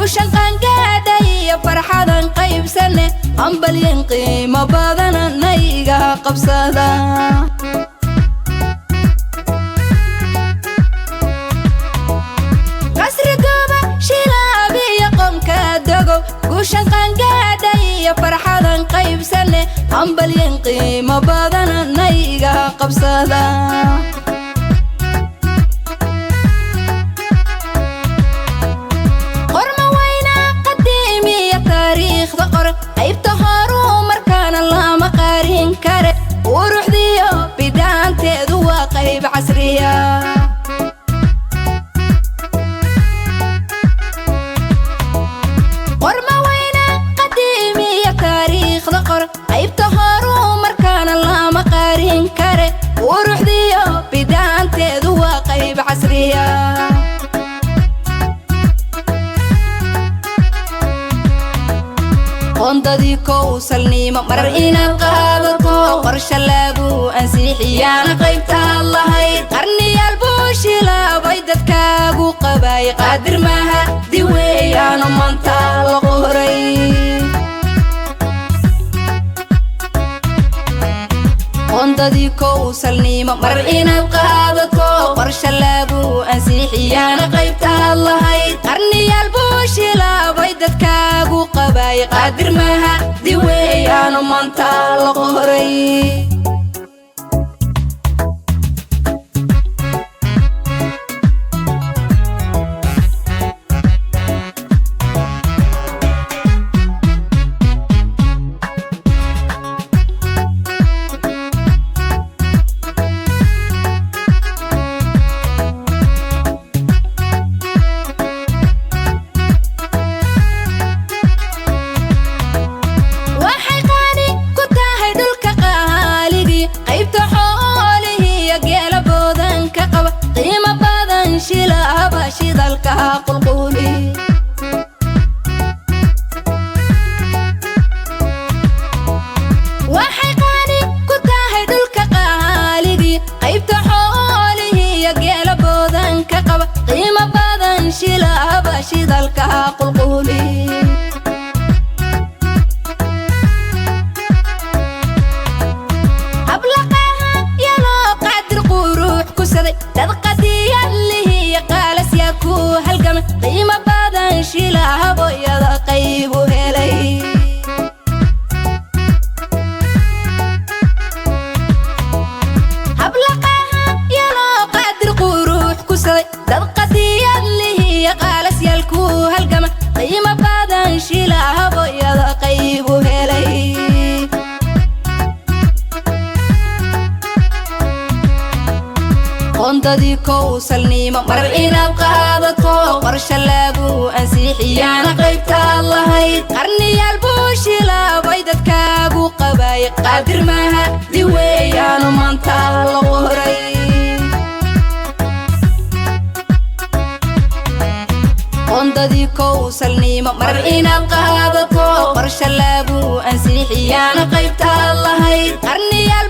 guushan qaangaadhay farxadan qaybsane hambalyan qiimo badana nayga qabsada qasrigooba shilaabiya qomka dogo guushan qaangaadhay farxadan qaybsane hambalyan qiimo badana nayga qabsada qaybta horu markaana lama qaarin kare uruxdiyo bidaanteedu waa qayb casriya qorma weyna qadiimiya taariikhda qor qaybta horu markaana lama qaarin kare uruxdiyo bidaanteedu waa qayb casriya qondadii kowsalnimo marar inaad qaadato qorshe lagu ansixiyana qaybtaad lahayd qarniyaal buu shilaabay dadkaagu qabay qaadir maaha diweeyaano maanta la qoray qondadii kowsalnimo marar inaad qaadato qorshe lagu ansixiyana qaybtaad lahayd qarniyaal buu shilaabay dadkaagu qabay qaadir maaha diweeyaano maanta la qoray shidalka qulquli waxay qaani ku tahay dhulka qaaligii qaybta xoolihiiyo geela boodanka qaba qiimo badan shilaaba shidalka qulquli hablaqaha yaloo qaadir quruux ku saday dad qadiyadlihiiyo qaalasyaa ku halgamay qiimo badan shilaaboyada qaybu helay hablaqaha yaloo qaadir quruux ku saday dad qadiyadlihiiyo qaalasyaal ku halgamay qiimo badan shilaaboyada qaybu helay qondadii kowsalnimo marar inaad qaadato qorshe lagu ansixiyana qaybtaad lahayd qarniyaal buu shilaabay dadkaagu qabay qaadir maaha diweeyaano maanta la qoray qondadii kowsalnimo marar inaad qaadato qorshe lagu ansixiyana qaybtaad lahayd qarniyaal